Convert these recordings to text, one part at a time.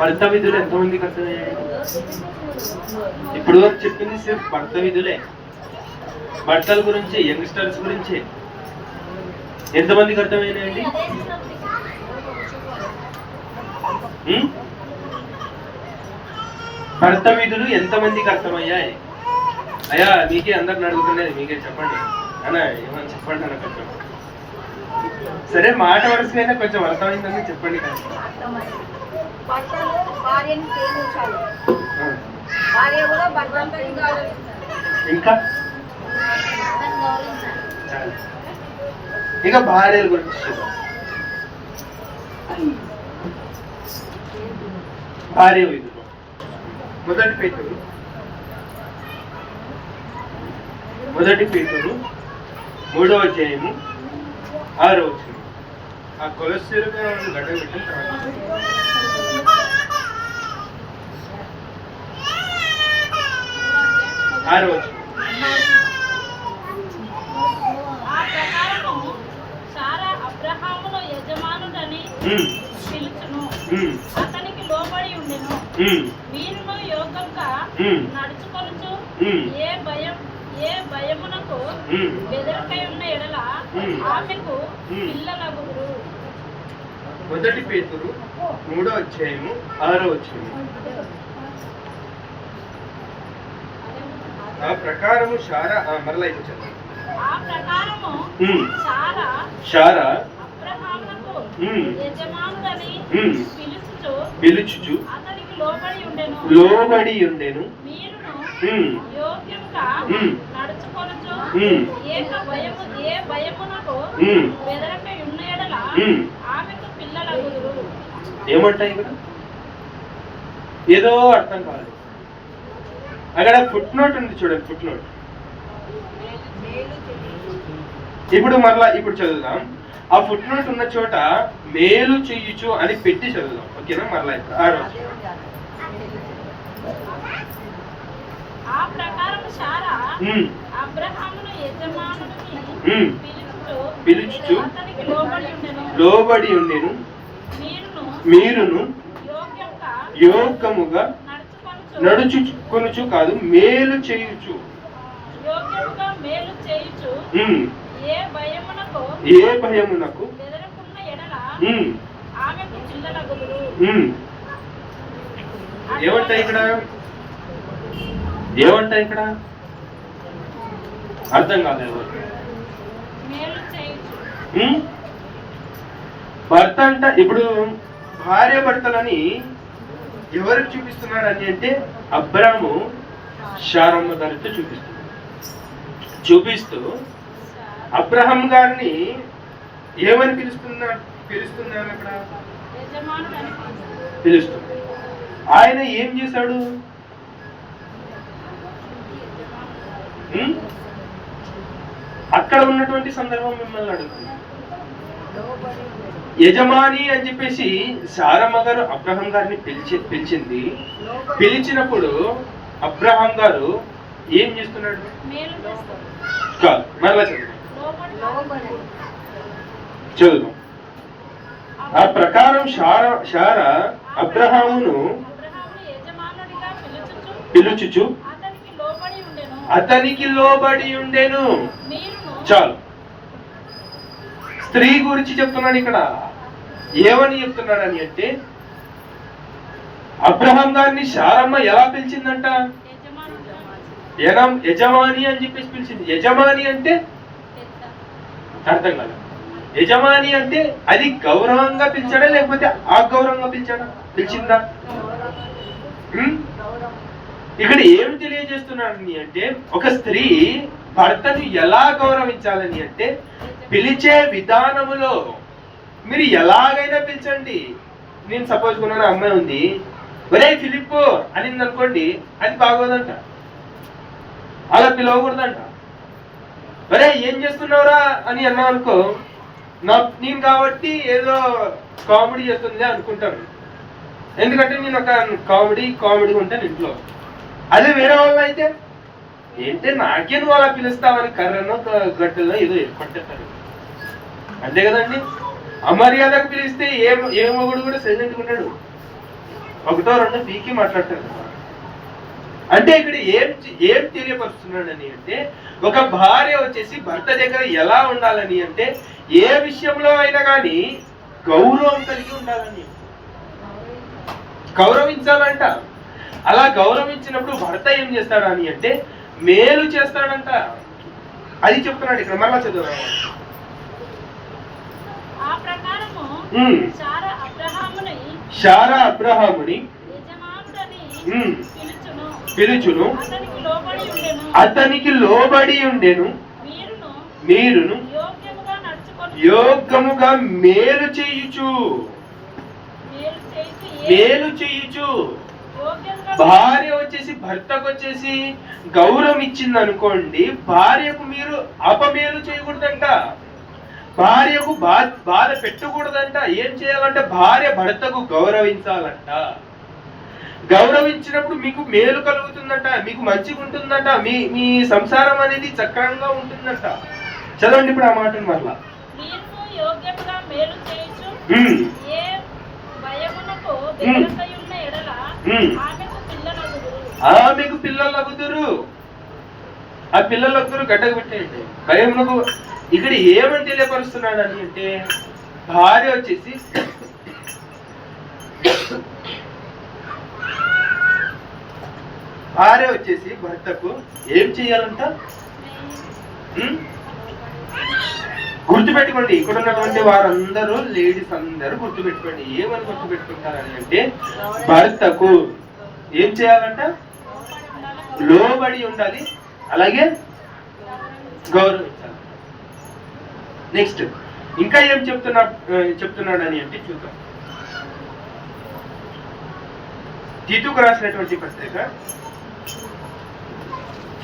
భర్త విధులు ఎంతమందికి అర్థమయ్యాయి? ఇప్పుడు వరకు చెప్పింది సిర్ఫ్ భర్త విధులే. భర్తల గురించి, యంగ్స్టర్స్ గురించి ఎంతమందికి అర్థమైనాయండి? భర్త విధులు ఎంతమందికి అర్థమయ్యాయి? అయ్యా మీకే అందరిని అడుగుతున్నది, మీకే చెప్పండి అన్న, ఏమని చెప్పండి అన్న కొంచెం. సరే మాట వరుసకైనా కొంచెం అర్థమైందని చెప్పండి కదా. ఇంకా ఇక భార్యల గురించి చూద్దాం. భార్య విధులు మొదటి పేతురు 3వ అధ్యాయము 6వ వచనం. ఆ కొలస్సీలుగా గడ్డ పెట్టిన తర్వాత 6వ వచనం. అతనికి లోబడి ఉండెను. వీరును యోగంగా నడుచుకొనుచు ఏ భయమునకు బెదరకై ఉన్న ఎడల ఆమెకు పిల్లలగురు. మొదటి పేతురు 3వ అధ్యాయము 6వ వచనం. ఆ ప్రకారము శారా మరలా ఇచ్చారు. ఆ ప్రకారము శారా అబ్రహామునకు యజమానుడని పిలుచుచు అతనికి లోబడి ఉండెను. మీరును యోగ్యంగా నడుచుకొనుచు ఏ భయమునకు బెదరకై ఉన్న ఎడల ఆమెకు పిల్లలగురు. ఏమంటాయి ఇక్కడ? ఏదో అర్థం కాదు. అక్కడ ఫుట్ నోట్ ఉంది చూడండి, ఫుట్ నోట్. ఇప్పుడు చదువుదాం. ఆ ఫుట్ నోట్ ఉన్న చోట మేలు చెయ్యొచ్చు అని పెట్టి చదువుదాం. ఓకేనా? మరలా ఇప్పుడు 6వ వచనం. ఆ ప్రకారం శారా అబ్రహామును యజమానుడిని పిలుచుచు అతనికి లోబడి ఉండెను. మీరును యోగ్యముగా నడుచుకొనుచు కాదు, మేలు చేయుచు ఏ భయమునకు ఏమంటాయి ఇక్కడ? అర్థం కాలేదు. భర్త అంట ఇప్పుడు భార్య భర్తలని ఎవరికి చూపిస్తున్నాడు అని అంటే అబ్రాము శారమ్మ గారితో చూపిస్తూ అబ్రహాం గారిని ఏమని పిలుస్తున్నాడు అక్కడ? పిలుస్తున్నాడు. ఆయన ఏం చేశాడు? అక్కడ ఉన్నటువంటి సందర్భం మిమ్మల్ని అడుగుతుంది. యజమాని అని చెప్పేసి శారమ్మ గారు అబ్రహాం గారిని పిలిచింది. పిలిచినప్పుడు అబ్రహాం గారు ఏం చేస్తున్నాడు? కాదు, మరలా చదువు. ఆ ప్రకారం శారా అబ్రహామును పిలుచుచు అతనికి లోబడి ఉండెను. చాలు. స్త్రీ గురించి చెప్తున్నాడు ఇక్కడ. ఏమని చెప్తున్నాడు అని అంటే అబ్రహాం గారిని శారమ్మ ఎలా పిలిచిందంట? యజమాని అని చెప్పేసి పిలిచింది. యజమాని అంటే అర్థం కాదు. యజమాని అంటే అది గౌరవంగా పిలిచాడా లేకపోతే అగౌరవంగా పిలిచిందా? ఇక్కడ ఏం తెలియజేస్తున్నాడని అంటే ఒక స్త్రీ భర్తను ఎలా గౌరవించాలని అంటే పిలిచే విధానములో మీరు ఎలాగైనా పిలిచండి. నేను సపోజ్ కొన్న అమ్మాయి ఉంది, ఒరే ఫిలిప్ అనింది అనుకోండి, అది బాగోదంట, అలా పిలవకూడదంట. ఒరే ఏం చేస్తున్నావురా అని అన్నా అనుకో, నేను కాబట్టి ఏదో కామెడీ చేస్తుంది అనుకుంటాను. ఎందుకంటే నేను ఒక కామెడీ ఉంటాను ఇంట్లో. అదే వేరే వాళ్ళు అయితే ఏంటంటే నాకే నువ్వు అలా పిలుస్తావని కర్రనో గట్టులో ఏదో ఏర్పడతారు. అంతే కదండి. అమర్యాదకు పిలిస్తే ఏ మొగుడు కూడా సైలెంట్గా ఉంటాడు. ఒకటో రెండో పీకి మాట్లాడతారు. అంటే ఇక్కడ ఏం తెలియపరుస్తున్నాడని అంటే, ఒక భార్య వచ్చేసి భర్త దగ్గర ఎలా ఉండాలని అంటే, ఏ విషయంలో అయినా కానీ గౌరవం కలిగి ఉండాలని, గౌరవించాలంట. అలా గౌరవించినప్పుడు భర్త ఏం చేస్తాడని అంటే మేలు చేస్తాడంట. అది చెప్తున్నాడు ఇక్కడ. మరలా చదువు. శారా అబ్రహాముని పిలుచును, అతనికి లోబడి ఉండెను, మీరును యోగ్యముగా మేలు చేయుచు. భార్య వచ్చేసి భర్తకు వచ్చేసి గౌరవం ఇచ్చింది అనుకోండి, భార్యకు మీరు అపమేలు చేయకూడదంట, భార్యకు బాధ పెట్టకూడదంట. ఏం చేయాలంటే భార్య భర్తకు గౌరవించాలంట. గౌరవించినప్పుడు మీకు మేలు కలుగుతుందంట, మీకు మంచిగా ఉంటుందంట, మీ సంసారం అనేది చక్రంగా ఉంటుందంట. చదవండి ఇప్పుడు ఆ మాటను మరలా. ఆమెకు పిల్లలు అగుదురు. ఆ పిల్లలు అగుదురు గడ్డకు పెట్టేయండి. భయమునకు ఇక్కడ ఏమని తెలియపరుస్తున్నాడు అని అంటే, భార్య వచ్చేసి భర్తకు ఏం చెయ్యాలంట? గుర్తుపెట్టుకోండి. ఇక్కడ ఉన్నటువంటి వారందరూ లేడీస్ అందరూ గుర్తుపెట్టుకోండి. ఏమని గుర్తుపెట్టుకుంటారని అంటే, భర్తకు ఏం చేయాలంట? లోబడి ఉండాలి, అలాగే గౌరవించాలి. నెక్స్ట్ ఇంకా ఏం చెప్తున్నాడు అని అంటే చూద్దాం. తీతుకు రాసినటువంటి పత్రిక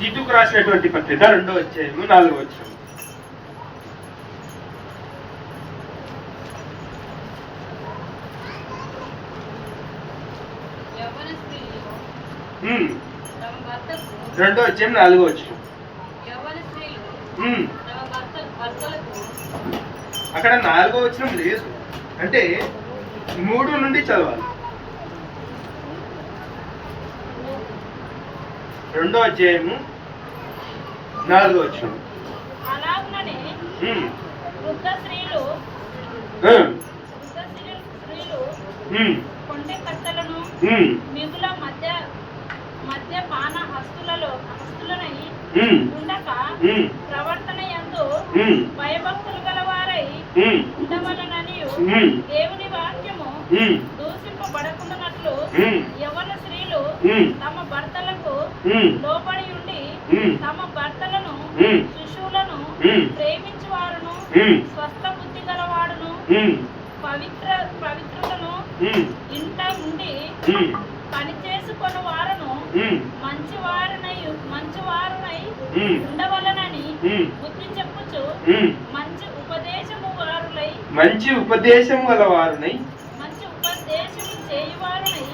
2వ అధ్యాయము 4వ వచనం. రెండో అధ్యాయం 4వ వచనం. అక్కడ 4వ వచనం లేదు, అంటే 3 నుండి చదవాలి. 2వ అధ్యాయము 4వ వచనం. ప్రవర్తన యందు భయభక్తులు గలవారై ఉండవలననియు, దేవుని వాక్యము దూషింపబడకుండానట్లు యవ్వన స్త్రీలు తమ భర్తలకు లోబడి ఉండి తమ భర్తలను శిశువులను ప్రేమించువారును, స్వస్థ బుద్ధి గలవాడును, పవిత్రులను, ఇంట ఉండి పని చేసుకొని వారును మంచివారునై ఉండవలనని బుద్ధి చెప్పుచు మంచి ఉపదేశము గలవారునై మంచి ఉపదేశము చేయువారునై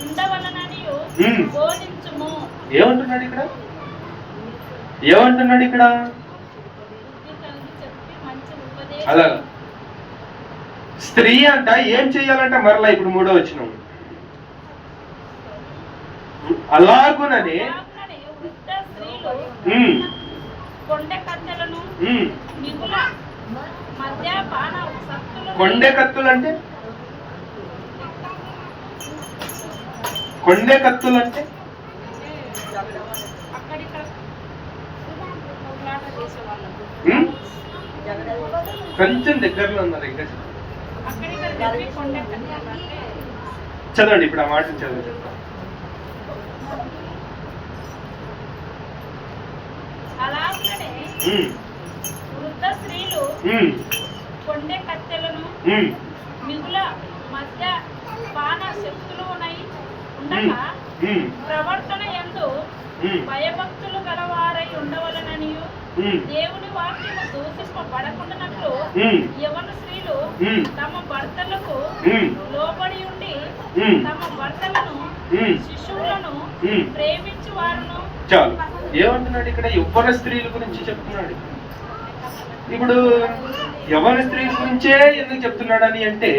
ఉండవలనని బోధించుము. ఏమంటున్నాడు ఇక్కడ? అలా స్త్రీ అంట ఏం చెయ్యాలంట? మరలా ఇప్పుడు 3వ వచనం. అలాగుననే కొండె కత్తులు అంటే కొంచెం దగ్గరలో ఉన్నారు. ఇంకా చదవండి ఇప్పుడు ఆ మాట చదవండి. వృద్ధ స్త్రీలు కొండె కత్తెలను మిగుల మధ్య పాన శక్తులు ఉండగా ప్రవర్తన యందు భయభక్తులు గలవారై ఉండవలననియు, దేవుని వాక్యము దూషింపబడకుండానట్లు యవ్వన స్త్రీలు తమ భర్తలకు లోబడి ఉండి తమ భర్తలను శిశువులను ప్రేమించు వారును. చాలు. ఏమంటున్నాడు ఇక్కడ? యవ్వన స్త్రీల గురించి చెప్తున్నాడు. ఇప్పుడు యవ్వన స్త్రీల గురించే ఎందుకు చెప్తున్నాడు అని అంటే,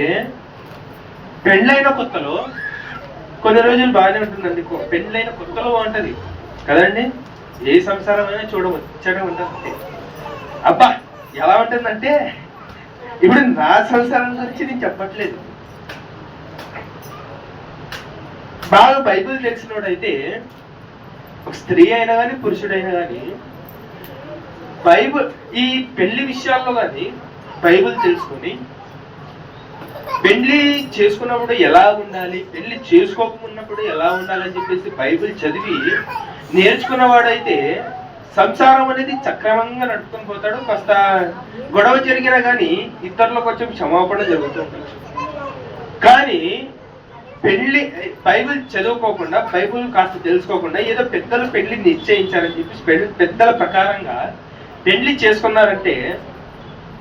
పెళ్ళైన కొత్తలో కొన్ని రోజులు బాగానే ఉంటుందండి, పెళ్ళైన కొత్తలో బాగుంటది కదండి. ఏ సంసారం అయినా చూడవచ్చడం ఉంటుంది. అబ్బా ఎలా ఉంటుందంటే, ఇప్పుడు నా సంసారం గురించి నేను చెప్పట్లేదు. బాగా బైబిల్ తెలిసినోడైతే, ఒక స్త్రీ అయినా కానీ పురుషుడైనా కానీ బైబిల్ ఈ పెళ్లి విషయాల్లో కానీ బైబిల్ తెలుసుకొని పెళ్లి చేసుకున్నప్పుడు ఎలా ఉండాలి, పెళ్లి చేసుకోకున్నప్పుడు ఎలా ఉండాలని చెప్పేసి బైబిల్ చదివి నేర్చుకున్నవాడైతే సంసారం అనేది సక్రమంగా నడుపుకొని పోతాడు. కాస్త గొడవ జరిగినా కానీ ఇతరులకు కొంచెం క్షమాపణ జరుగుతూ ఉంటుంది. కానీ పెళ్లి బైబిల్ చదువుకోకుండా, బైబిల్ కాస్త తెలుసుకోకుండా ఏదో పెద్దలు పెళ్లి నిశ్చయించారని చెప్పేసి పెద్దల ప్రకారంగా పెళ్లి చేసుకున్నారంటే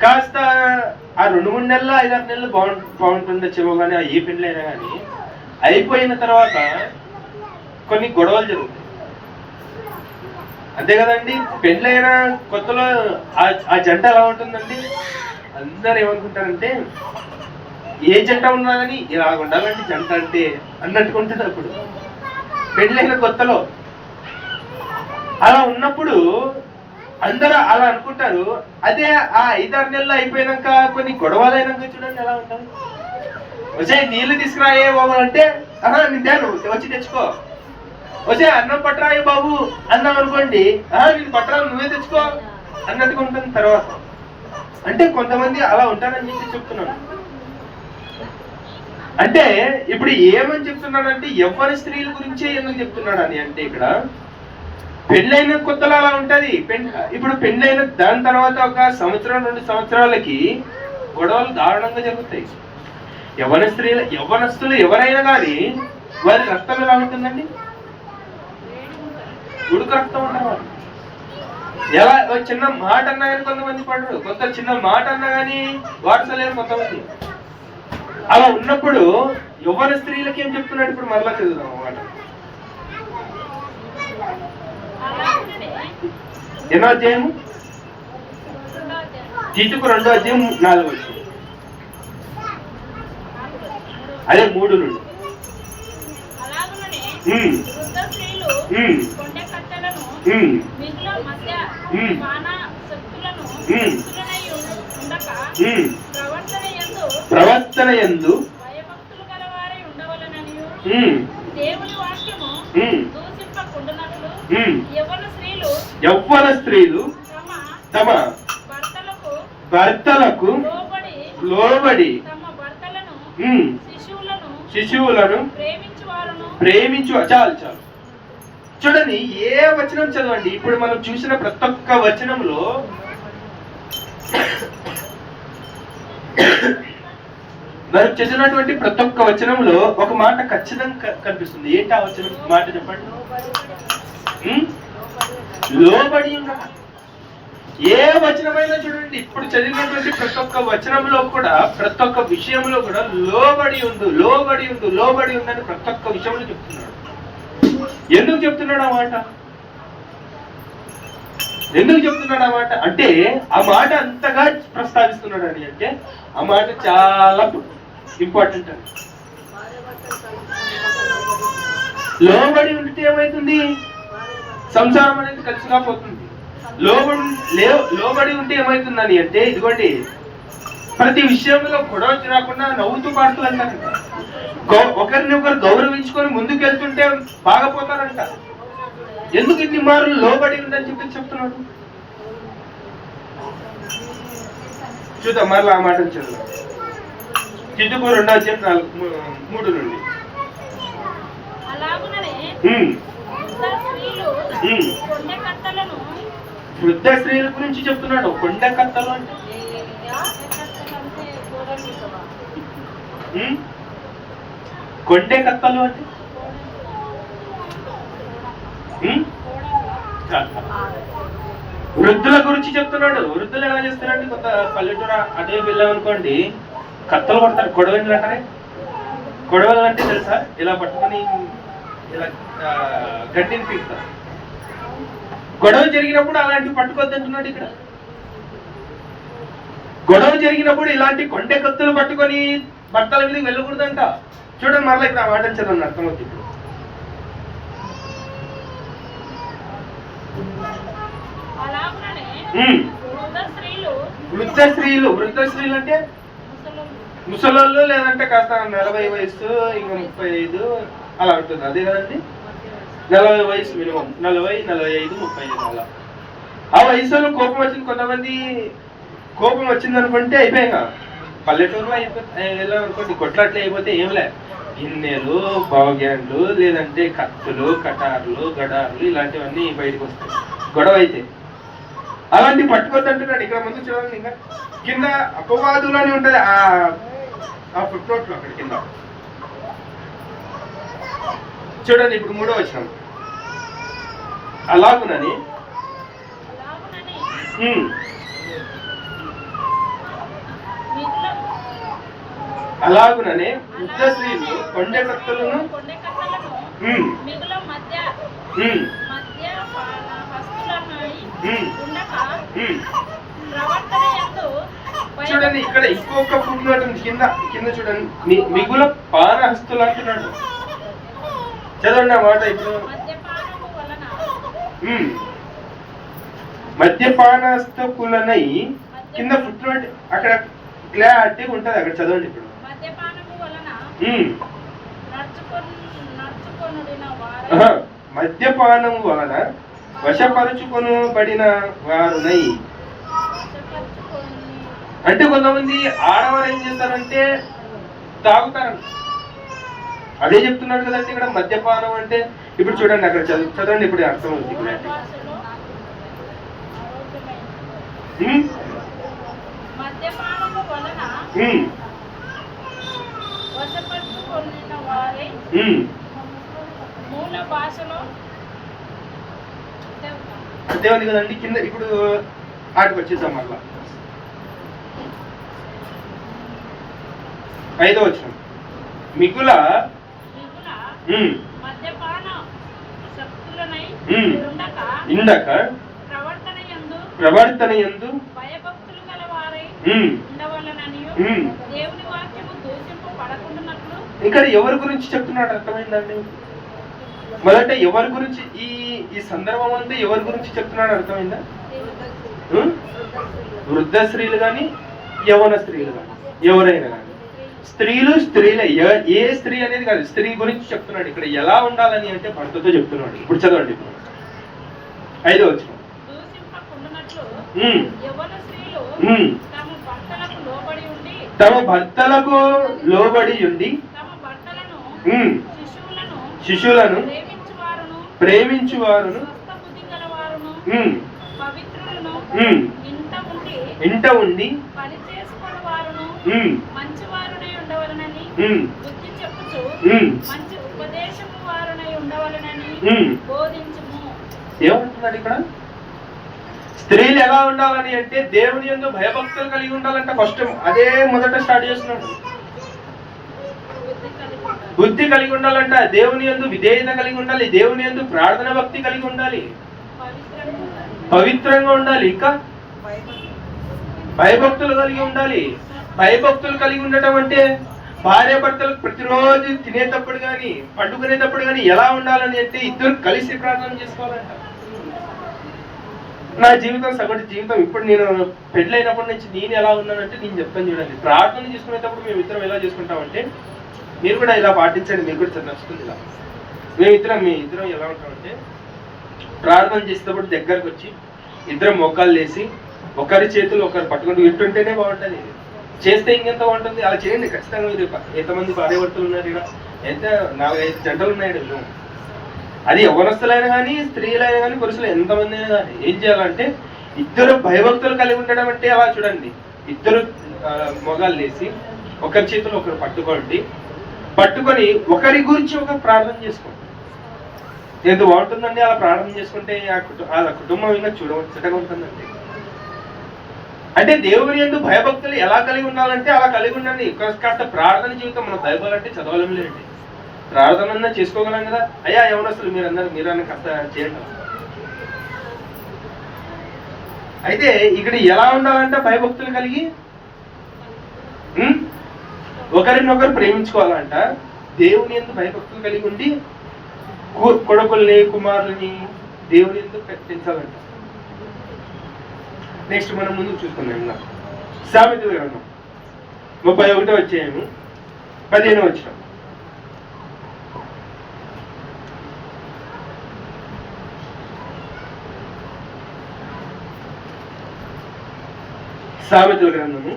కాస్త ఆ 2-3 నెలలు 5-6 నెలలు బాగుంటుందచ్చేమో, కానీ ఏ పెళ్లి అయినా కానీ అయిపోయిన తర్వాత కొన్ని గొడవలు జరుగుతాయి. అంతే కదండి. పెళ్ళైన కొత్తలో ఆ జంట ఎలా ఉంటుందండి, అందరు ఏమనుకుంటారంటే ఏ జంట ఉన్నా కానీ ఇలా ఉండాలండి జంట అంటే అన్నట్టుకుంటుంది. అప్పుడు పెళ్ళైన కొత్తలో అలా ఉన్నప్పుడు అందరూ అలా అనుకుంటారు. అదే ఆ 5-6 నెలలు అయిపోయినాక కొన్ని గొడవలు అయినాక చూడండి ఎలా ఉంటారు. వచ్చే నీళ్లు తీసుకురాయే బాబు అంటే, నిందాను వచ్చి తెచ్చుకో. వచ్చే అన్నం పట్టరాయే బాబు అన్నాం అనుకోండి, నేను పట్టరా నువ్వే తెచ్చుకో అన్నట్టుగా ఉంటుంది. తర్వాత అంటే కొంతమంది అలా ఉంటారని చెప్పి చెప్తున్నాను. అంటే ఇప్పుడు ఏమని చెప్తున్నాడంటే యవ్వన స్త్రీల గురించే ఎందుకు చెప్తున్నాడు అని అంటే, ఇక్కడ పెళ్ళైన కొత్తలో అలా ఉంటది. ఇప్పుడు పెళ్ళైన దాని తర్వాత 1 సంవత్సరం 2 సంవత్సరాలకి గొడవలు దారుణంగా జరుగుతాయి. యవ్వనస్తులు ఎవరైనా కానీ వారి రక్తం ఎలా ఉంటుందండి, ఉడుకు రక్తం ఉంటారు. ఎలా చిన్న మాట అన్నా కానీ కొంతమంది పడరు, చిన్న మాట అన్నా కానీ వారసలేరు కొంతమంది. అలా ఉన్నప్పుడు యవ్వన స్త్రీలకి ఏం చెప్తున్నాడు, ఇప్పుడు మరలా చదువుదాం అన్నమాట. ఎన్నో అధ్యాయము, తీతుకు 2వ అధ్యాయం 4వ వచనం. అదే 3 నుండి. ప్రవర్తన యందు యవ్వన స్త్రీలు తమ భర్తలకు లోబడి శిశువులను ప్రేమించు. చాలు చూడండి, ఏ వచనం చదవండి. ఇప్పుడు మనం చూసిన ప్రతి ఒక్క వచనంలో మనం చదివినటువంటి ప్రతి ఒక్క వచనంలో ఒక మాట ఖచ్చితంగా కనిపిస్తుంది. ఏంటి ఆ వచనం మాట చెప్పండి. లోబడి ఉండక. ఏ వచనమైనా చూడండి, ఇప్పుడు చదివినటువంటి ప్రతి ఒక్క వచనంలో కూడా, ప్రతి ఒక్క విషయంలో కూడా లోబడి ఉండు అని ప్రతి ఒక్క విషయంలో చెప్తున్నాడు. ఎందుకు చెప్తున్నాడు ఆ మాట? అంటే ఆ మాట అంతగా ప్రస్తావిస్తున్నాడు అని అంటే ఆ మాట చాలా ఇంపార్టెంట్ అని. లోబడి ఉంటే ఏమైతుంది, సంసారం అనేది కలిసిగా పోతుంది. లోబడి ఉంటే ఏమైతుందని అంటే, ఇదిగోండి ప్రతి విషయంలో గొడవ రాకుండా నవ్వుతూ పాడుతూ వెళ్తారంట. ఒకరిని ఒకరు గౌరవించుకొని ముందుకు వెళ్తుంటే బాగపోతారంట. ఎందుకు ఇన్ని మార్లు లోబడి ఉందని చెప్పి చెప్తున్నాడు. చూద్దాం మరలా ఆ మాట చదువు. తీతుకు 2వ అధ్యాయం 3 నుండి. వృద్ధ స్త్రీల గురించి చెప్తున్నాడు. కొండ కత్తలు అంటే కొండే కత్తలు అంటే వృద్ధుల గురించి చెప్తున్నాడు. వృద్ధులు ఎలా చేస్తారంటే, కొంత పల్లెటూరు అదే వెళ్ళామనుకోండి, కత్తలు పడతారు. కొడవలు అంటారే. కొడవలు అంటే తెలుసా, ఇలా పట్టుకొని ఇలా గడ్డిని పీకుతారు. గొడవ జరిగినప్పుడు అలాంటివి పట్టుకోద్దు అంటున్నాడు ఇక్కడ. గొడవ జరిగినప్పుడు ఇలాంటి కొండె కత్తులు పట్టుకొని భర్తల మీద వెళ్ళకూడదంట. చూడండి మరలా ఇక్కడ ఆ మాట చదవండి, అర్థమవుతుంది ఇప్పుడు. అలాగుననే వృద్ధ స్త్రీలు అంటే ముసలోళ్ళు, లేదంటే కాస్త 40 వయసు ఇంకా 35 అలా ఉంటుంది, అదే కదండి. 40 వయసు మినిమం, 40, 45, 35 అలా. ఆ వయసులో కోపం వచ్చింది, కొంతమంది కోపం వచ్చింది అనుకుంటే అయిపోయాక పల్లెటూరులో వెళ్ళాలనుకోండి, కొట్లాట్లు అయిపోతే ఏం లే, గిన్నెలు, బావగ్యాండ్లు, లేదంటే కత్తులు, కటార్లు, గడార్లు ఇలాంటివన్నీ బయటకు వస్తాయి గొడవ అయితే. అలాంటి పట్టుకోద్దంటున్నాడు ఇక్కడ. ముందు చూడండి, ఇంకా కింద అపవాదులు అని ఉంటది ఆ ఫుట్ నోట్ లో, అక్కడ కింద చూడండి. ఇప్పుడు 3వ వచనం, అలాగునని అలాగుననే వృద్ధ స్త్రీలు కొండె కత్తులను చూడండి. ఇక్కడ ఇంకొక ఫుట్ నోట్ ఉంది కింద చూడండి, మిగుల పానహస్తులు అంటున్నాడు. చదవండి ఆ మాట ఇప్పుడు. మద్యపానస్తులనై కింద ఫుట్ నోట్ అక్కడ క్లారిటీ ఉంటది, అక్కడ చదవండి ఇప్పుడు. మద్యపానము వలన వశపరుచుకొనబడిన వారునై. అంటే కొంతమంది ఆడవారు ఏం చేస్తారంటే తాగుతారంట, అదే చెప్తున్నాడు కదండి ఇక్కడ. మద్యపానం అంటే ఇప్పుడు చూడండి, అక్కడ చదవండి ఇప్పుడు అర్థం అవుతుంది. అదే ఉంది కదండి కింద. ఇప్పుడు ఆటికి వచ్చేద్దాం మళ్ళా. 5వ వచనం, మిగుల ఇండక ప్రవర్తన యందు ఇక్కడ ఎవరి గురించి చెప్తున్నాడు అర్థమైందండి? మొదట ఎవరి గురించి ఈ సందర్భం అంతా ఎవరి గురించి చెప్తున్నాడు అర్థమైందా? వృద్ధ స్త్రీలు కానీ యవ్వన స్త్రీలు కానీ ఎవరైనా కానీ, స్త్రీలే, ఏ స్త్రీ అనేది కాదు, స్త్రీ గురించి చెప్తున్నాడు ఇక్కడ. ఎలా ఉండాలని అంటే భర్తతో చెప్తున్నాడు. ఇప్పుడు చదవండి ఇప్పుడు 5వ వచనం, తమ భర్తలకు లోబడి ఉండి శిశువులను ప్రేమించువారును ఇంట ఉండి ఏమంటున్నాడు ఇక్కడ? స్త్రీలు ఎలా ఉండాలని అంటే దేవుని యందు భయభక్తులు కలిగి ఉండాలంట. ఫస్ట్ అదే మొదట స్టార్ట్ చేస్తున్నాడు. బుద్ధి కలిగి ఉండాలంట, దేవుని యందు విధేయత కలిగి ఉండాలి, దేవుని యందు ప్రార్థన భక్తి కలిగి ఉండాలి, పవిత్రంగా ఉండాలి, ఇంకా భయభక్తులు కలిగి ఉండాలి. భయభక్తులు కలిగి ఉండటం అంటే భార్య భర్తలకు ప్రతిరోజు తినేటప్పుడు కానీ పండుకునేటప్పుడు కానీ ఎలా ఉండాలని అంటే ఇద్దరు కలిసి ప్రార్థన చేసుకోవాలంట. నా జీవితం సగటు జీవితం ఇప్పుడు నేను పెళ్ళైనప్పటి నుంచి నేను ఎలా ఉన్నానంటే నేను చెప్తాను చూడండి. ప్రార్థన చేసుకునేటప్పుడు మేము ఇద్దరం ఎలా చేసుకుంటామంటే, మీరు కూడా ఇలా పాటించండి, మీకు కూడా నచ్చుతుంది. ఇలా మీ ఇద్దరం ఎలా ఉంటామంటే, ప్రార్థన చేసేటప్పుడు దగ్గరకు వచ్చి ఇద్దరం మోకాళ్ళు వేసి ఒకరి చేతులు ఒకరు పట్టుకుంటూ వింటుంటేనే బాగుంటుంది. చేస్తే ఇంకెంత బాగుంటుంది. అలా చేయండి ఖచ్చితంగా. మీరు ఎంతమంది భార్యాభర్తలు ఉన్నారు ఇక్కడ? ఎంత 4-5 జంటలు ఉన్నాయి. అది యవ్వనస్తులైనా కానీ స్త్రీలైనా కానీ పురుషులు ఎంతమంది అయినా కానీ ఏం చేయాలంటే, ఇద్దరు భయభక్తులు కలిగి ఉండడం అంటే అలా చూడండి. ఇద్దరు మొగాళ్ళు వేసి ఒకరి చేతులు ఒకరు పట్టుకొని ఒకరి గురించి ఒకరు ప్రార్థన చేసుకోండి. ఎంత బాగుంటుందండి అలా ప్రార్థన చేసుకుంటే. ఆ కుటుంబం ఇంకా చూడముచ్చటగా ఉంటుందండి. అంటే దేవుని యందు భయభక్తులు ఎలా కలిగి ఉండాలంటే అలా కలిగి ఉండండి. కాస్త ప్రార్థన జీవితం మనం బైబిల్ అంటే చదవలేం లేండి, ప్రార్థన చేసుకోగలం కదా. అయ్యా యవనస్తులు మీరన్నా కాస్త చేయండి. అయితే ఇక్కడ ఎలా ఉండాలంటే భయభక్తులు కలిగి ఒకరినొకరు ప్రేమించుకోవాలంట, దేవుని యందు భయభక్తులు కలిగి ఉండి కొడుకుల్ని కుమారుల్ని దేవుని యందు పెంచాలంట. నెక్స్ట్ మనం ముందుకు చూసుకున్నాం సామెతల గ్రంథం 31వ అధ్యాయము 15వ వచనం. సామెతల గ్రంథము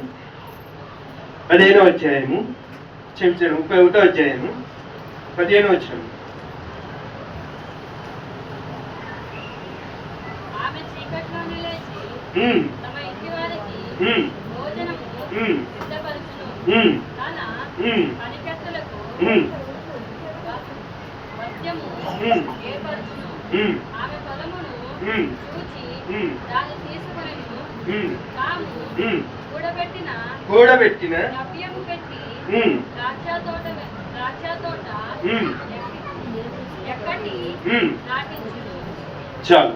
15వ అధ్యాయము 31వ అధ్యాయము 15వ వచనం. ఆమె చీకట్లోనే లేచి తమ ఇంటి వారికి భోజనము సిద్ధపరచును. తన పనికత్తెలకు వద్యము ఏర్పరచును. ఆమె పొలమును చూచి దాన్ని తీసుకొనిను. తాము కూడబెట్టిన ద్రవ్యము పెట్టి ద్రాక్ష తోట ఎక్కటి నాటించును. చాలు.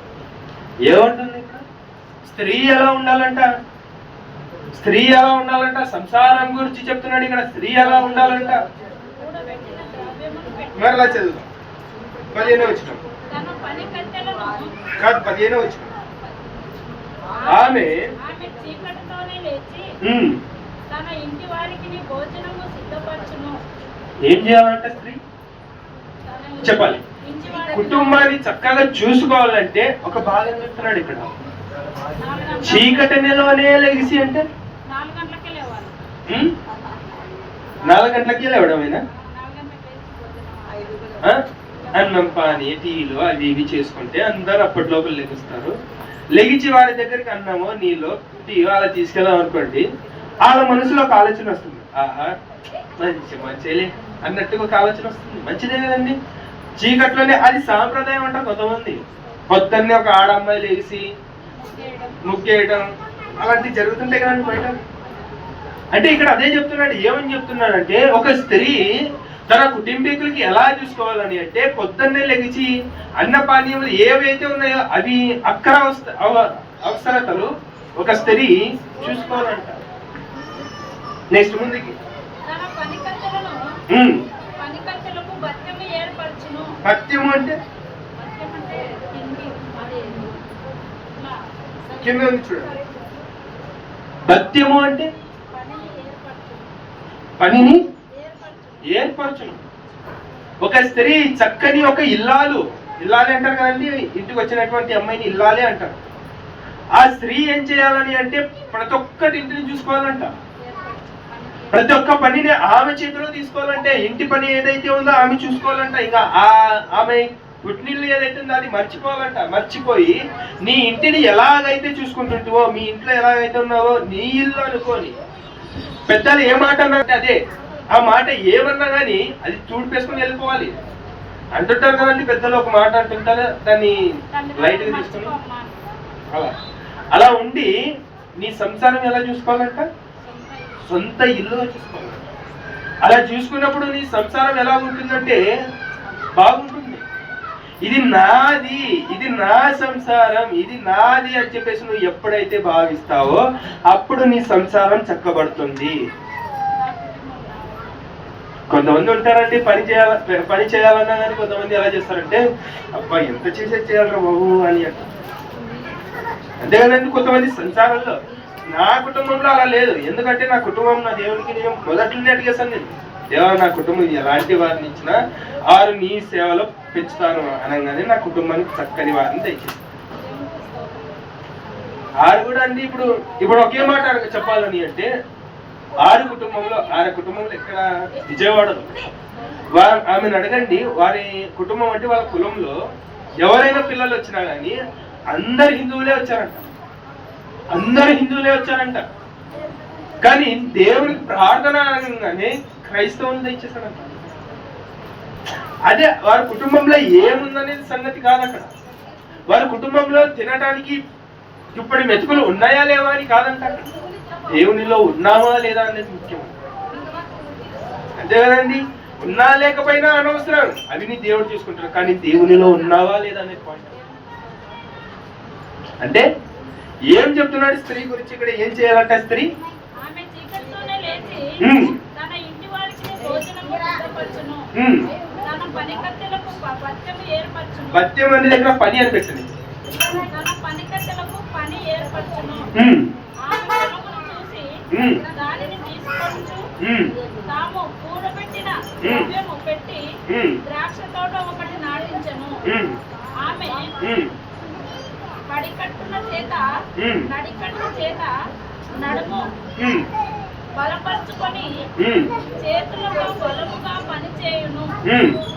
ఏమంటుంది ఇక్కడ? స్త్రీ ఎలా ఉండాలంట? స్త్రీ ఎలా ఉండాలంట? సంసారం గురించి చెప్తున్నాడు ఇక్కడ. స్త్రీ ఎలా ఉండాలంట? మరలా చదువు 15వ వచనం. కాదు 15వ వచనం. ఆమె చీకటితోనే లేచి తన ఇంటి వారికి భోజనము సిద్ధపరచును. ఏం చేయాలంట స్త్రీ? చెప్పాలి. కుటుంబాన్ని చక్కగా చూసుకోవాలంటే ఒక భాగం చెప్తున్నాడు ఇక్కడ. చీకటిలోనే లెగిసి అంటే 4 గంటలకే లేవాలి. 4 గంటలకే లేవడమేనా? అన్నం పాని టీలు అవి ఇవి చేసుకుంటే అందరు అప్పటిలోపల లెగుస్తారు. లెగిచి వారి దగ్గరికి అన్నమో నీలో టీ అలా తీసుకెళ్ళాం అనుకోండి, వాళ్ళ మనసులో ఒక ఆలోచన వస్తుంది. ఆహా మంచిలే అన్నట్టుగా ఒక ఆలోచన వస్తుంది. మంచిదే కదండి. చీకట్లోనే అది సాంప్రదాయం అంటారు కొంతమంది. పొద్దున్నే ఒక ఆడమ్మాయి లేచి ముగ్గేయడం అలాంటివి జరుగుతుంటాయి కదండి బయట. అంటే ఇక్కడ అదే చెప్తున్నాడు. ఏమని చెప్తున్నాడంటే ఒక స్త్రీ తన కుటుంబీకులకి ఎలా చూసుకోవాలని అంటే పొద్దున్నే లెగిచి అన్నపానీయములు ఏవైతే ఉన్నాయో అవి అక్కర అవసరతలు ఒక స్త్రీ చూసుకోవాలంట. నెక్స్ట్ ముందుకి భత్యము అంటే కింద ఉంది చూడండి. భత్యము అంటే పనిని ఏర్పరచును. ఒక స్త్రీ చక్కని ఒక ఇల్లాలు అంటారు కదండి. ఇంటికి వచ్చినటువంటి అమ్మాయిని ఇల్లాలే అంటారు. ఆ స్త్రీ ఏం చేయాలని అంటే ప్రతి ఒక్కటి ఇంటిని చూసుకోవాలంట. ప్రతి ఒక్క పనిని ఆమె చేతిలో తీసుకోవాలంటే ఇంటి పని ఏదైతే ఉందో ఆమె చూసుకోవాలంట. ఇంకా ఆమె పుట్టినిల్లు ఏదైతే ఉందో అది మర్చిపోవాలంట. మర్చిపోయి నీ ఇంటిని ఎలాగైతే చూసుకుంటుంటావో, మీ ఇంట్లో ఎలాగైతే ఉన్నావో నీ ఇల్లు అనుకోని. పెద్దలు ఏ మాట అన్నారంటే అదే. ఆ మాట ఏమన్నా కానీ అది చూడిపేసుకుని వెళ్ళిపోవాలి అంటుంటారు కదండి పెద్దలు. ఒక మాట అంటుంటారు, దాన్ని లైట్ గా తీసుకుని అలా ఉండి నీ సంసారం ఎలా చూసుకోవాలంట? సొంత ఇల్లుగా చూసుకోవాలి. అలా చూసుకున్నప్పుడు నీ సంసారం ఎలా ఉంటుందంటే బాగుంటుంది. ఇది నాది, ఇది నా సంసారం, ఇది నాది అని చెప్పేసి నువ్వు ఎప్పుడైతే భావిస్తావో అప్పుడు నీ సంసారం చక్కబడుతుంది. కొంతమంది ఉంటారండి పని చేయాలన్నా కానీ కొంతమంది ఎలా చేస్తారంటే అబ్బా ఎంత చేయాలరా బాబు అని అంటారు. అంతేకాదండి కొంతమంది సంసారంలో. నా కుటుంబంలో అలా లేదు. ఎందుకంటే నా కుటుంబం నా దేవునికి నేను మొదట్లోనే అడిగేస్తాను. నేను దేవా నా కుటుంబం ఎలాంటి వారిని ఇచ్చినా వారు నీ సేవలో పెంచుతాను అనగానే నా కుటుంబానికి చక్కని వారిని దయచేస్తాను. వారు కూడా అండి ఇప్పుడు ఒకే మాట చెప్పాలని అంటే ఆరు కుటుంబంలో ఎక్కడ విజయవాడలో ఆమెను అడగండి. వారి కుటుంబం అంటే వాళ్ళ కులంలో ఎవరైనా పిల్లలు వచ్చినా కానీ అందరు హిందువులే వచ్చారంట. కానీ దేవునికి ప్రార్థన అనగానే క్రైస్తవులు తెచ్చేసారంట. అదే వారి కుటుంబంలో ఏముందనేది సంగతి కాదు. అక్కడ వారి కుటుంబంలో తినడానికి ఇప్పుడు మెతుకులు ఉన్నాయా లేవా అని కాదంట. దేవునిలో ఉన్నావా లేదా అనేది ముఖ్యం. అంతే కదండి. ఉన్నా లేకపోయినా అనవసరం, అవి నీ దేవుడు చూసుకుంటాడు. కానీ దేవునిలో ఉన్నావా లేదా అనేది పాయింట్. అంటే ఏం చెప్తున్నాడు స్త్రీ గురించి ఇక్కడ? ఏం చేయాలంట స్త్రీ? తన పనికత్తెలకు భత్యము ఏర్పరచును. భత్యం అనే దగ్గర పని అని పెట్టండి. తన పనికత్తెలకు పని ఏర్పరచును. ఆమె పొలమును చూసి దానిని తీసుకొచ్చు తాము కూడబెట్టిన ద్రవ్యము పెట్టి ద్రాక్ష తోట ఒకటి నాటించెను. ఆమె నడికట్టు చేత నడుము బలపరుచుకొని చేతులతో బలముగా పనిచేయును.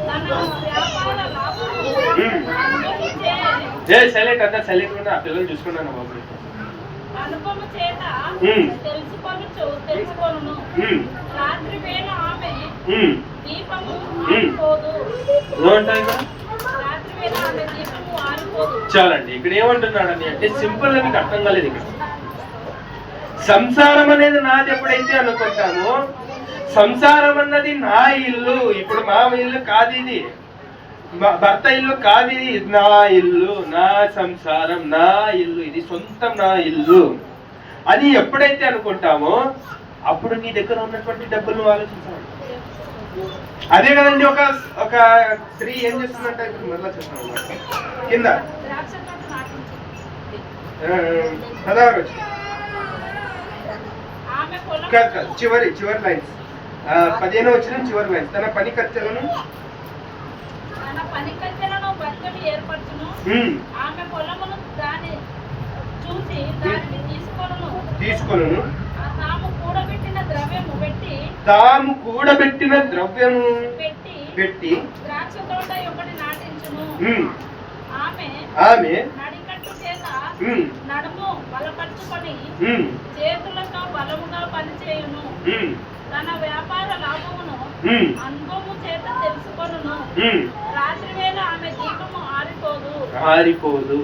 తన వ్యాపార లాభము అనుభవము చేత తెలుసుకొను. రాత్రి వేళ ఆమె దీపము ఆరిపోదు. రాత్రి వేళ ఆమె దీపము ఆరిపోదు. చాలండి. ఇక్కడ ఏమంటున్నాడని అంటే సింపుల్ గా మీకు అర్థం కాలేదు. ఇక్కడ సంసారం అనేది నాది ఎప్పుడైతే అనుకుంటామో, సంసారం అన్నది నా ఇల్లు, ఇప్పుడు మా ఇల్లు కాదు, ఇది భర్త ఇల్లు కాదు, ఇది నా ఇల్లు, నా సంసారం, నా ఇల్లు, ఇది సొంతం నా ఇల్లు అని ఎప్పుడైతే అనుకుంటామో అప్పుడు నీ దగ్గర ఉన్నటువంటి డబ్బులు ఆలోచించాలి. అదే కదండి ఒక స్త్రీ ఏం చేస్తుందంటే, ఇప్పుడు మరలా చెప్తాను కింద 16 వచ్చి చివరి లైన్స్ 15 వచ్చిన చివరి లైన్స్. తన పనికత్తెలను భర్తను ఏర్పరచును. ఆమె పొలమును దాని చూసి దానిని తీసుకొనును. తాము కూడబెట్టిన ద్రవ్యము పెట్టి ద్రాక్ష తోట ఒకటి నాటించును. ఆమె నడికట్టు చేత నడుము బలపరుచుకొని చేతులతో బలముగా పనిచేయును. తన వ్యాపార లాభమును అనుభవము చేత తెలుసుకొనును. రాత్రి వేళ ఆమె దీపము ఆరిపోదు.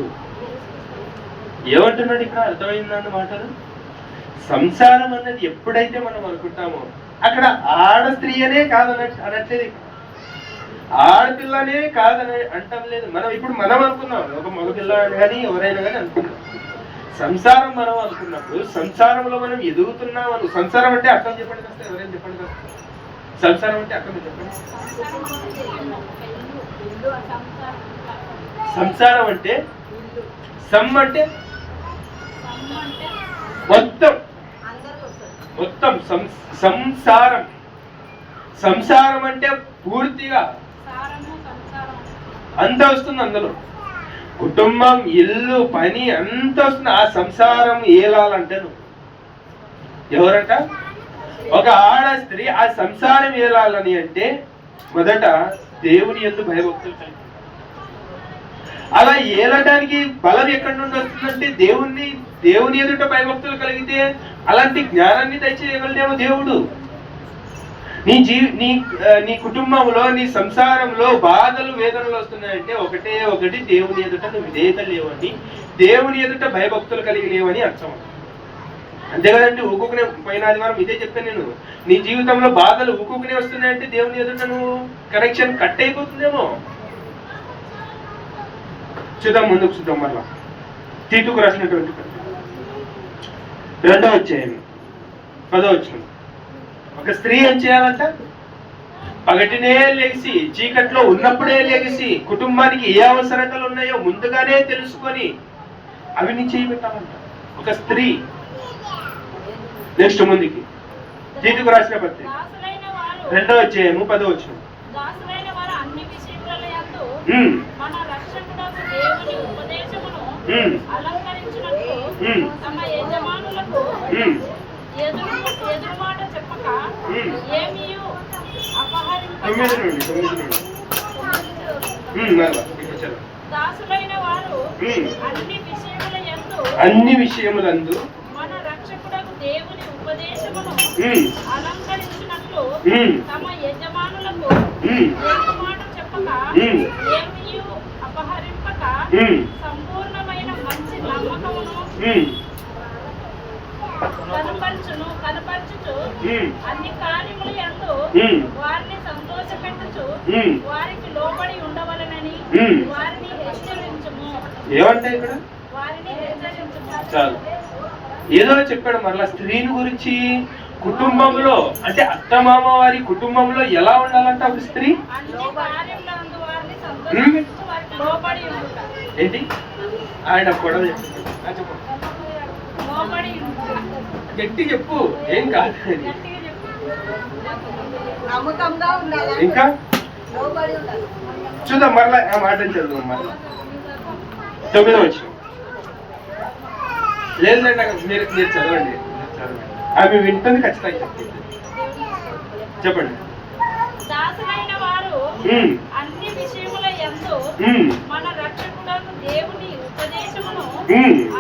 ఏమంటున్నాడు ఇక్కడ? అర్థమైందండి మాటలు. సంసారం అన్నది ఎప్పుడైతే మనం అనుకుంటామో అక్కడ ఆడ స్త్రీ అనే అనట్లేదు, ఆడపిల్లనే కాదని అంటాం లేదు. మనం అనుకున్నాం, ఒక మగపిల్ల కానీ ఎవరైనా కానీ అనుకున్నాం. సంసారం మనం అనుకున్నప్పుడు సంసారంలో మనం ఎదుగుతున్నాం. సంసారం అంటే అర్థం చెప్పండి కాస్త, ఎవరైనా చెప్పండి కాస్త. సంసారం అంటే అర్థం చెప్పండి. సంసారం అంటే అంటే మొత్తం సంసారం అంటే పూర్తిగా అంత వస్తుంది. అందులో కుటుంబం, ఇల్లు, పని అంత వస్తుంది. ఆ సంసారం ఏలాలంటే ఎవరంట? ఒక ఆడ స్త్రీ ఆ సంసారం ఏలాలని అంటే మొదట దేవుని యందు భయభక్తులు కలిగి, అలా ఏలడానికి బలం ఎక్కడి నుండి వస్తుందంటే దేవుని ఎదుట భయభక్తులు కలిగితే అలాంటి జ్ఞానాన్ని దయచేయగలడేమో దేవుడు. నీ కుటుంబంలో, నీ సంసారంలో బాధలు, వేదనలు వస్తున్నాయంటే ఒకటి దేవుని ఎదుట నువ్వు విధేయత లేవని, దేవుని ఎదుట భయభక్తులు కలిగి లేవని అర్థం. అంతే కదండి. ఊకునే పోయిన ఆదివారం ఇదే చెప్పాను నేను. నీ జీవితంలో బాధలు ఊకునే వస్తున్నాయంటే దేవుని ఎదుట నువ్వు కనెక్షన్ కట్ అయిపోతుందేమో. ముందుకు చూద్దాం మళ్ళా. తీతుకు రాసినటువంటి 2వ అధ్యాయం 10వ వచనం. ఒక స్త్రీ ఏం చేయాలంట? పగటినే లేచి, చీకట్లో ఉన్నప్పుడే లేచి, కుటుంబానికి ఏ అవసరతలు ఉన్నాయో ముందుగానే తెలుసుకొని అవి నీ చేయబెట్టాలంట ఒక స్త్రీ. నెక్స్ట్ ముందుకి తీతుకు రాసిన పత్రిక 2వ అధ్యాయము 10వ వచనం. తమ యజమానులకు ఎదురుమాట చెప్పక ఏమీయు దాసులైన వారు అన్ని విషయములందు మన రక్షకుడకు దేవుని ఉపదేశమును అలంకరించినట్లు తమ యజమానులకు ఎదురుమాట చెప్పక ఏమీయు అపహరింపక సంపూర్ణమైన మంచి నమ్మకమును కనపరచుచు అన్ని కార్యములు యందు వారిని సంతోషపెట్టుచు వారికి లోబడి ఉండవలనని వారిని హెచ్చరించుము. ఏమంటే ఇక్కడ వారిని హెచ్చరించుము. చాలు. ఏదో చెప్పాడు మరలా స్త్రీని గురించి. కుటుంబంలో అంటే అత్తమామ వారి కుటుంబంలో ఎలా ఉండాలంట ఒక స్త్రీ? అన్ని కార్యములందు వారిని సంతోషపెట్టుచు వారికి లోబడి ఉండుట. ఏంటి ఆయన గొడవ చెప్తుంది. చెప్పు, లోబడి ఉండుట. గట్టి చెప్పు, ఏం కాదు. గట్టిగా చెప్పు. నమ్మకంగా ఉండాలి. ఇంకా లోబడి ఉండాలి. చూద్దాం, మరలా ఆ మాటని చదువు. మరలా 9వ వచనం. లేదు మీరు చదవండి. ఆమె వింటుంది, ఖచ్చితంగా చెప్తుంది. చెప్పండి. దాసులైన వారు అన్ని విషయముల యందు మన రక్షకుడకు దేవుని ఉపదేశమును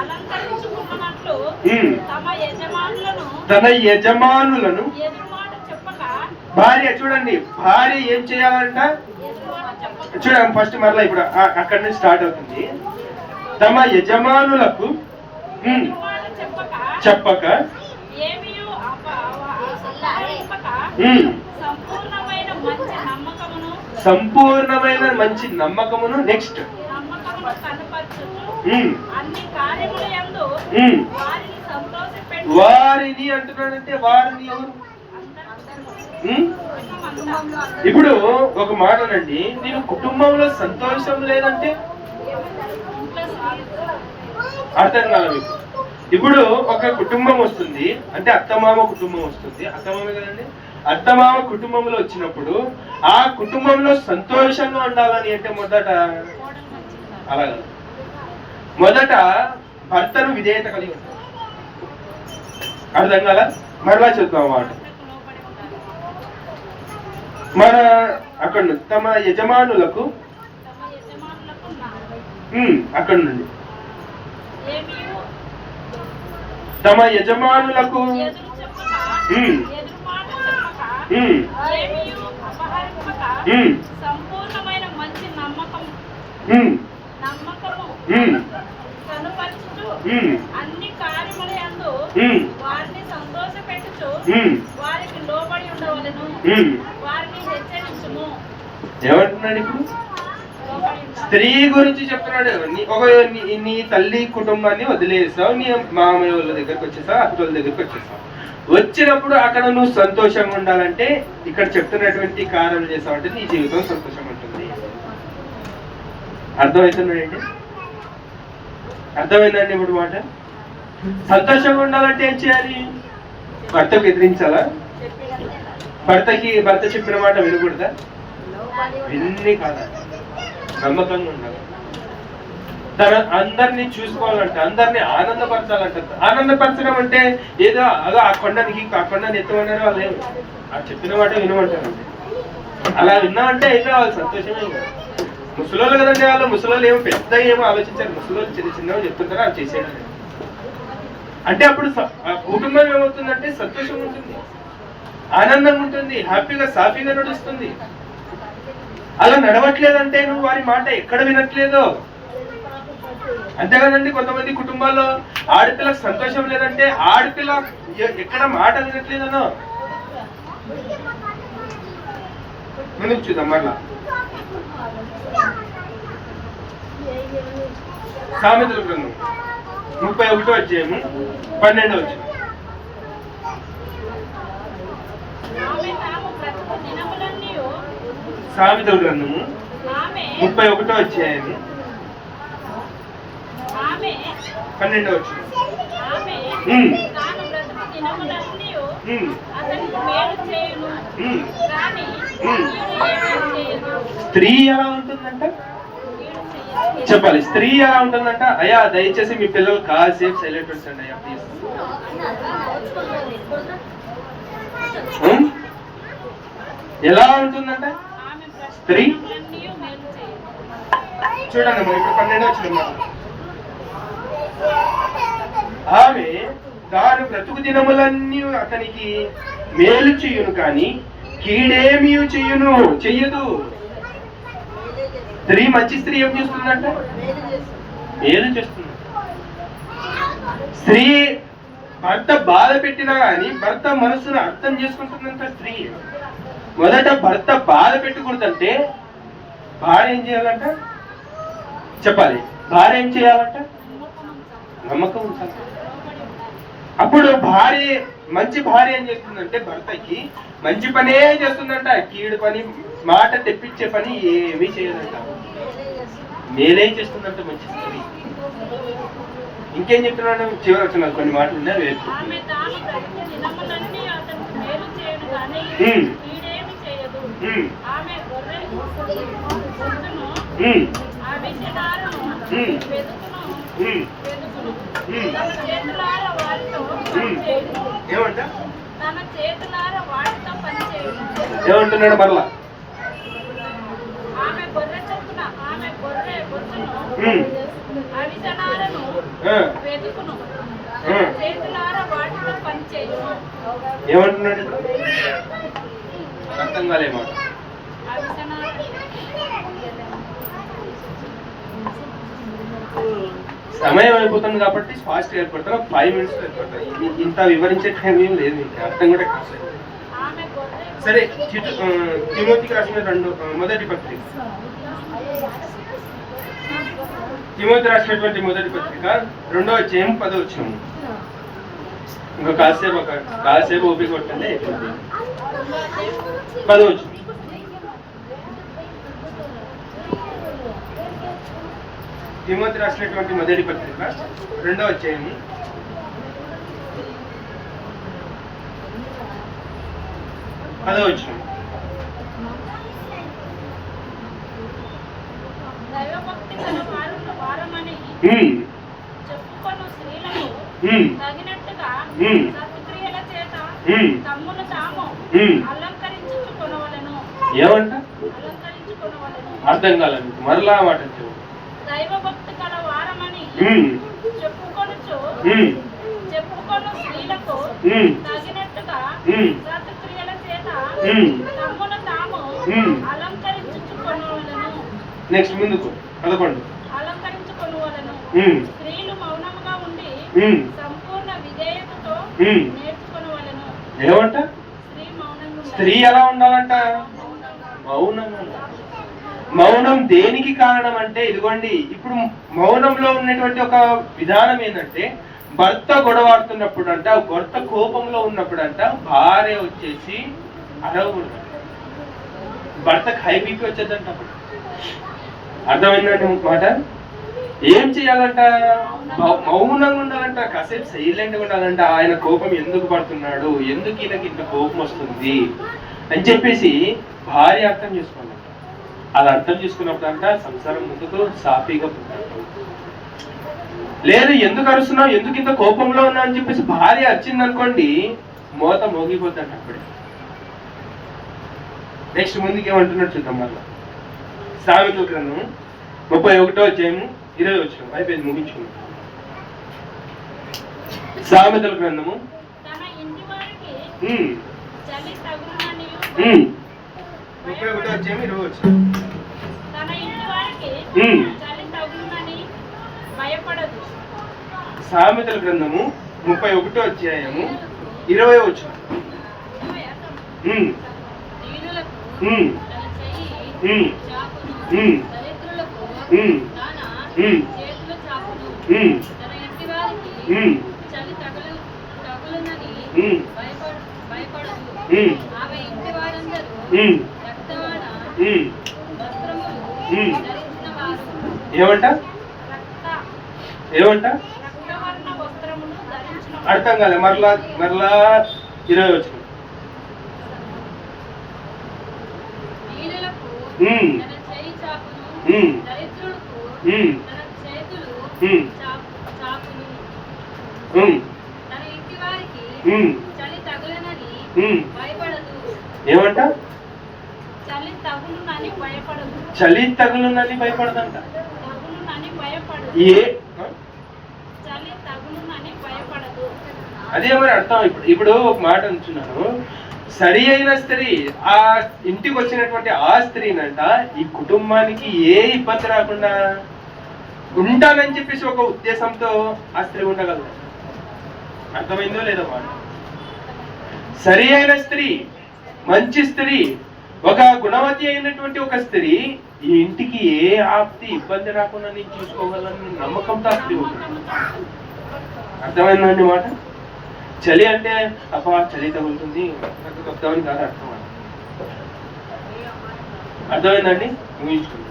అలంకరించుకున్నట్లు తన యజమానులను ఎదురుమాట చెప్పక. భార్య చూడండి, భార్య ఏం చేయాలంట? చూడండి ఫస్ట్ మరలా ఇప్పుడు అక్కడి నుంచి స్టార్ట్ అవుతుంది. తమ యజమానులకు చెప్పక సంపూర్ణమైన మంచి నమ్మకమును నెక్స్ట్ వారిని అంటున్నాడంటే వారిని ఎవరు? ఇప్పుడు ఒక మాటనండి, నేను కుటుంబంలో సంతోషం లేదంటే అర్థం కాదు మీకు. ఇప్పుడు ఒక కుటుంబం వస్తుంది అంటే అత్తమామ కుటుంబం వస్తుంది, అత్తమామ కదండి. అత్తమామ కుటుంబంలో వచ్చినప్పుడు ఆ కుటుంబంలో సంతోషంగా ఉండాలని అంటే మొదట అలాగా మొదట భర్తను విధేయత కలిగి ఉంటాడు. అర్థం కాల? మరలా చెప్తాం మాట. మన అక్కడ తమ యజమానులకు అక్కడ నుండి తమ యజమానులకు సంపూర్ణమైన మంచి నమ్మకము కనుపరచుచు అన్ని కార్యముల యందు వారిని సంతోషపెట్టుచు వారికి లోబడి ఉండవలెను. వారిని హెచ్చరించుము. ఏమంటున్నాడు ఇప్పుడు? స్త్రీ గురించి చెప్తున్నాడు. నీ తల్లి కుటుంబాన్ని వదిలేసావు, నీ మామయ్య వాళ్ళ దగ్గరకు వచ్చేసావు, అక్క వాళ్ళ దగ్గరకు వచ్చేసావు. వచ్చినప్పుడు అక్కడ నువ్వు సంతోషంగా ఉండాలంటే ఇక్కడ చెప్తున్నటువంటి కార్యాలు చేసావంటే నీ జీవితం సంతోషంగా ఉంటుంది. అర్థమవుతుందండి? అర్థమైందండి ఇప్పుడు మాట? సంతోషంగా ఉండాలంటే ఏం చేయాలి? భర్తకు ఎదిరించాలా? భర్త చెప్పిన మాట వినకూడదా? విన్ని కాదా? నమ్మకంగా ఉండాలి. తన అందరినీ చూసుకోవాలంట, అందరినీ ఆనందపరచాలంట. ఆనందపరచడం అంటే ఏదో అదో ఆ కొండని ఎత్తమన్నారు వాళ్ళు ఏమి ఆ చెప్పిన మాట వినమంటారు. అలా విన్నామంటే అయితే వాళ్ళు సంతోషమే. ముసలోళ్ళు కదండి వాళ్ళు. ముసలోళ్ళు ఏమో పెద్దగా ఏమో ఆలోచించారు, ముసలోళ్ళు చిన్న చిన్నగా చెప్తుంటారు, అవి చేసేయడం. అంటే అప్పుడు కుటుంబం ఏమవుతుందంటే సంతోషం ఉంటుంది, ఆనందంగా ఉంటుంది, హ్యాపీగా సాఫీగా నడుస్తుంది. అలా నడవట్లేదంటే నువ్వు వారి మాట ఎక్కడ వినట్లేదో అంతే కదండి. కొంతమంది కుటుంబాల్లో ఆడపిల్లకు సంతోషం లేదంటే ఆడపిల్ల ఎక్కడ మాట వినట్లేదనో. ముందుకు చూద్దాం మరలా. సామెతల గ్రంథం 31వ అధ్యాయము 12వ వచనం. సామెతల గ్రంథము 31వ అధ్యాయము 12వ వచనం. స్త్రీ ఎలా ఉంటుందంట చెప్పాలి. స్త్రీ ఎలా ఉంటుందంట? అయ్యా దయచేసి మీ పిల్లలు కాసేపు సైలెంట్ వచ్చండి అయ్యా ప్లీజ్. ఎలా ఉంటుందంట స్త్రీ? చూడండి ఇప్పుడు 12వ వచనం. ఆమె తాను బ్రతుకు దినములన్నీ అతనికి మేలు చెయ్యును కానీ కీడేమీ చెయ్యదు. స్త్రీ మంచి స్త్రీ ఏం చేస్తుందంట? మేలు చేస్తుంది. స్త్రీ భర్త బాధ పెట్టినా గాని భర్త మనసును అర్థం చేసుకుంటుందంట స్త్రీ. మొదట భర్త బాధ పెట్టకూడదంటే భార్య ఏం చేయాలంట చెప్పాలి. భార్య ఏం చేయాలంట? నమ్మకం ఉంచాలి. అప్పుడు భార్య మంచి భార్య ఏం చేస్తుందంటే భర్తకి మంచి పనే చేస్తుందంట, కీడు పని మాట తెప్పించే పని ఏమీ చేయదంట, మేలేం చేస్తుందంట మంచి స్త్రీ. ఇంకేం చెప్తున్నాడు చివరి వచ్చిన కొన్ని మాటలు ఉన్నాయి. ఆమె తాను బ్రతికే దినములన్నీ అతనికి మేలు చేయను గాని కీడేమి చేయదు. ఆమె గొర్రె పొత్తును, అవిసెనారను వెదుకును, తన చేతులార వాటితో పనిచేయును. ఏమంట? తన చేతులార వాటితో పనిచేయును. ఏమంటున్నాడు మరలా? ఆమె గొర్రె చొప్పున ఆమె గొర్రె పొత్తును, అవిసెనారను వెదుకును, చేతులార వాటితో పనిచేయును. ఏమంటున్నాడు? అర్థం కాలేమో. సమయం అయిపోతుంది కాబట్టి ఫాస్ట్ ఏర్పడతారు, 5 minutes ఏర్పడతారు. ఇంత వివరించే టైం ఏం లేదు, మీకు అర్థం కూడా కాలేదు. సరే, తిమోతికి రాసిన మొదటి పత్రిక, తిమోతి రాసినటువంటి మొదటి పత్రిక 2వ అధ్యాయం 10వ వచనం. ఇంకా కాసేపు ఓపిక కొట్టండి, అయిపోతుంది. 10వ వచనం. తిమోతి రాసినటువంటి మొదటి పత్రిక 2వ అధ్యాయం 10వ వచనం. దైవభక్తి గల వారమని చెప్పుకొను స్త్రీలకు తగినట్టుగా సత్క్రియల చేత తమ్మును తాము అలంకరించుకొనవలెను. ఏమంట? అలంకరించుకొనవలెను. అర్థం కాలేదు, మరలా మాట చెప్పు. దైవభక్తి గల వారమని చెప్పుకొను స్త్రీలకు తగినట్టుగా సత్క్రియల చేత తమ్మును తాము అలంకరించుకొనవలెను. నెక్స్ట్ ముందుకు 11. అలంకరించుకొనవలెను. స్త్రీలు మౌనముగా ఉండి సంపూర్ణ విధేయతతో నేర్చుకొనవలెను. ఏమంట? స్త్రీ ఎలా ఉండాలంట? మౌనంగా. మౌనం దేనికి కారణం అంటే, ఇదిగోండి, ఇప్పుడు మౌనంలో ఉన్నటువంటి ఒక విధానం ఏంటంటే, భర్త గొడవాడుతున్నప్పుడు అంట, భర్త కోపంలో ఉన్నప్పుడు అంట, భార్య వచ్చేసి అరవకూడదు, భర్తకు హై బీపీ వచ్చేదంట. అప్పుడు అర్థమైందంటే మాట. ఏం చేయాలంట? మౌనంగా ఉండాలంట, కాసేపు సైలెంట్ గా ఉండాలంట. ఆయన కోపం ఎందుకు పడుతున్నాడు, ఎందుకు ఈయనకి ఇంత కోపం వస్తుంది అని చెప్పేసి భార్య అర్థం చేసుకోవాలంట. అది అర్థం చేసుకున్నప్పుడు అంట సంసారం ముందుకు సాఫీగా పుట్టాడు. లేదు, ఎందుకు అరుస్తున్నావు, ఎందుకు ఇంత కోపంలో ఉన్నా అని చెప్పేసి భార్య వచ్చింది అనుకోండి, మోత మోగిపోతాడు అప్పుడే. నెక్స్ట్ ముందుకు ఏమంటున్నాడు చూద్దాం. మళ్ళా సామెతల గ్రంథం 31వ అధ్యాయము 20వ వచనం. అయిపోయింది, ముగించుకున్నాం. సామెతల గ్రంథము 31వ అధ్యాయం 20వ వచనం. సామెతల గ్రంథము 31వ అధ్యాయము 20వ వచనం. ఏమంట? ఏమంట? అర్థం కాలే, మరలా 20వ వచనం. ఏమంట? చలి తగులునని భయపడదంట. అదే మరి అర్థం. ఇప్పుడు ఒక మాట అంటున్నాను, సరి అయిన స్త్రీ ఆ ఇంటికి వచ్చినటువంటి ఆ స్త్రీనంట ఈ కుటుంబానికి ఏ ఇబ్బంది రాకుండా ఉంటానని చెప్పేసి ఒక ఉద్దేశంతో ఆ స్త్రీ ఉండగలదు. అర్థమైందో లేదో మాట. సరి అయిన స్త్రీ, మంచి స్త్రీ, ఒక గుణవతి అయినటువంటి ఒక స్త్రీ ఈ ఇంటికి ఏ ఆప్తి ఇబ్బంది రాకుండా నేను చూసుకోగలను నమ్మకంతో ఆ స్త్రీ ఉంటుంది. అర్థమైందండి మాట. చలి అంటే అబ్బా చలి తగులుతుంది నాకు కప్తామని కాదు అర్థమైందండి. ఊహించుకోండి.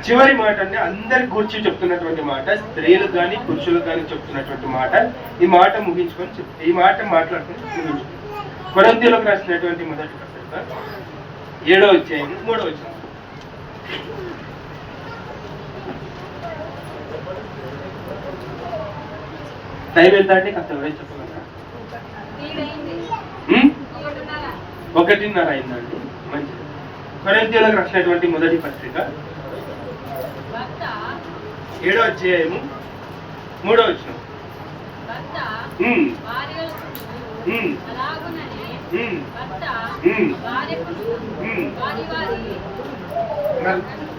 చివరి మాట అంటే అందరికి గురించి చెప్తున్నటువంటి మాట, స్త్రీలకు కానీ పురుషులకు కానీ చెప్తున్నటువంటి మాట. ఈ మాట ముగించుకొని ఈ మాట మాట్లాడుకొని ముగించుకోండి. కొరింథీయులకు రాసినటువంటి మొదటి పత్రిక 7వ అధ్యాయం 3వ వచనం. టైం ఎంత అండి? కాస్త ఎవరైనా చెప్పగలరా? 1:30 అయిందండి. మంచిది. కొరింథీయులకు రాసినటువంటి మొదటి పత్రిక 7వ అధ్యాయము 3వ వచనం.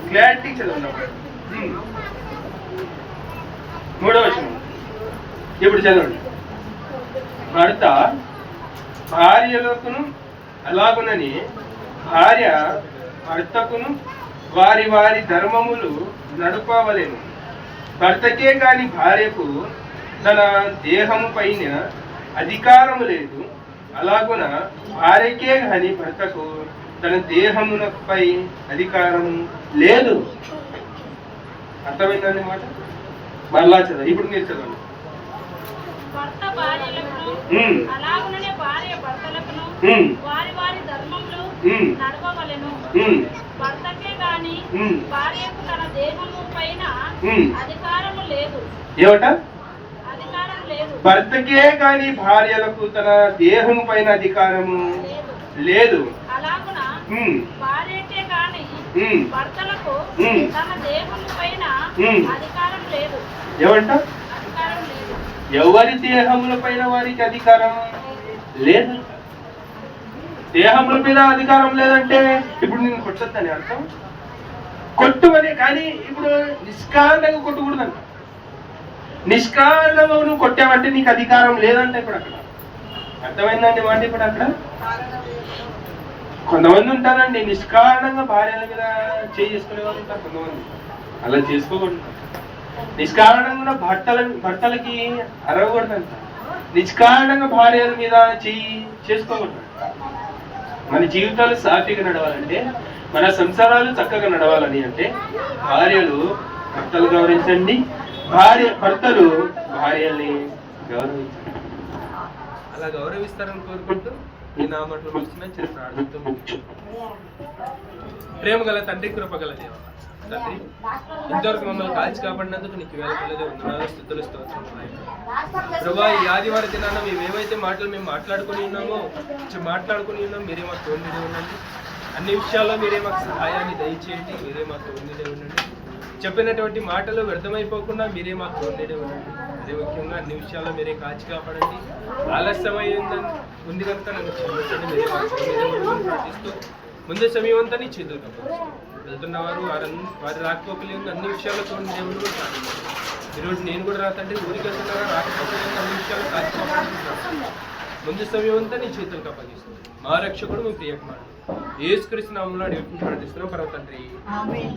క్లారిటీ చదవండి. 3వ వచనం ఇప్పుడు చదవండి. భర్త భార్యలకును అలాగునని భార్య భర్తకును వారి వారి ధర్మములు నడుపవలెను. భర్తకే కాని భార్యకు తన దేహము పైన అధికారము లేదు. అలాగున భార్యకే కాని భర్తకు తన దేహమునపై అధికారము లేదు. అర్థమైందండి మాట? మళ్ళా చదవండి. ఇప్పుడు మీరు చదవండి. భర్త భార్యలకును అలాగుననే భార్య భర్తలకును వారి వారి ధర్మములు నడవవలెను. భర్తకే గాని భార్యకు తన దేహము పైన అధికారము లేదు. ఏమట? అధికారం లేదు. భర్తకే గాని భార్యలకు తన దేహము పైన అధికారము లేదు. అలాగున భార్యకే గాని భర్తలకు తన దేహము పైన అధికారం లేదు. ఏమంట? అధికారం లేదు. ఎవరి దేహముల పైన వారికి అధికారం లేదు. దేహముల మీద అధికారం లేదంటే ఇప్పుడు నేను కొట్టొద్దని అర్థం. కొట్టుమని, కానీ ఇప్పుడు నిష్కారణంగా కొట్టకూడదంట. నిష్కారణంగా నువ్వు కొట్టావంటే నీకు అధికారం లేదంటే ఇప్పుడు అక్కడ అర్థమైందండి మాట. ఇప్పుడు అక్కడ కొంతమంది ఉంటారండి నిష్కారణంగా భార్యల మీద చేసుకునే వాళ్ళు ఉంటారు. కొంతమంది అలా చేసుకోకూడదు. నిష్కారణంగా భర్తలకి అరవకూడదంట. నిష్కారణంగా భార్యల మీద చేసుకోకూడదు. మన జీవితాలు సాఫీగా నడవాలంటే, మన సంసారాలు చక్కగా నడవాలని అంటే భార్యలు భర్తలు గౌరవించండి, భర్తలు భార్యల్ని గౌరవించండి. అలా గౌరవిస్తారని కోరుకుంటూ ఈ నామట్లు ముగిసిన చిన్న ప్రార్థనతో ముగించు. ప్రేమ గల తండ్రి, కృపగల దేవ తండ్రి, ఇంతవరకు మమ్మల్ని కాల్చి కాపాడినందుకు నీకు వేలకలదే వందనాలు, స్తుతులు, స్తోత్రములు. ప్రభా, ఈ ఆదివారం దినాన మేము ఏవైతే మాటలు మేము మాట్లాడుకుని ఉన్నామో మీరే మాకు తోడుగా ఉండండి. అన్ని విషయాల్లో మీరే మాకు సహాయాన్ని దయచేయండి. మీరే మాకు తోడుగా ఉండండి. చెప్పినటువంటి మాటలు వ్యర్థమైపోకుండా మీరే మాకు తోడుగా ఉండండి. అదే ముఖ్యంగా అన్ని విషయాల్లో మీరే కాచి కాపాడండి. ఆలస్యమై ఉంది కనుక నన్ను క్షమించండి. మీరే మాకు ప్రార్థిస్తూ ముందు సమయం అంతా నీ చేతులు కప్పచ్చు. వెళ్తున్నవారు వారి రాకపోకలే అన్ని విషయాల్లో చూడండి. దేవుడు కూడా ప్రార్థించారు. ఈరోజు నేను కూడా రాతండి ఊరికి వెళ్తున్నారా రాకపోతే అన్ని విషయాలు కాచిపోతున్నాను. ముందు సమయం అంతా నీ చేతులకు అప్పగిస్తుంది. మా రక్షకుడు మీ ప్రియకుమారుడు యేసుక్రీస్తు నామములో అడిగి ప్రార్థిస్తున్నాం పరమ తండ్రి. ఆమేన్.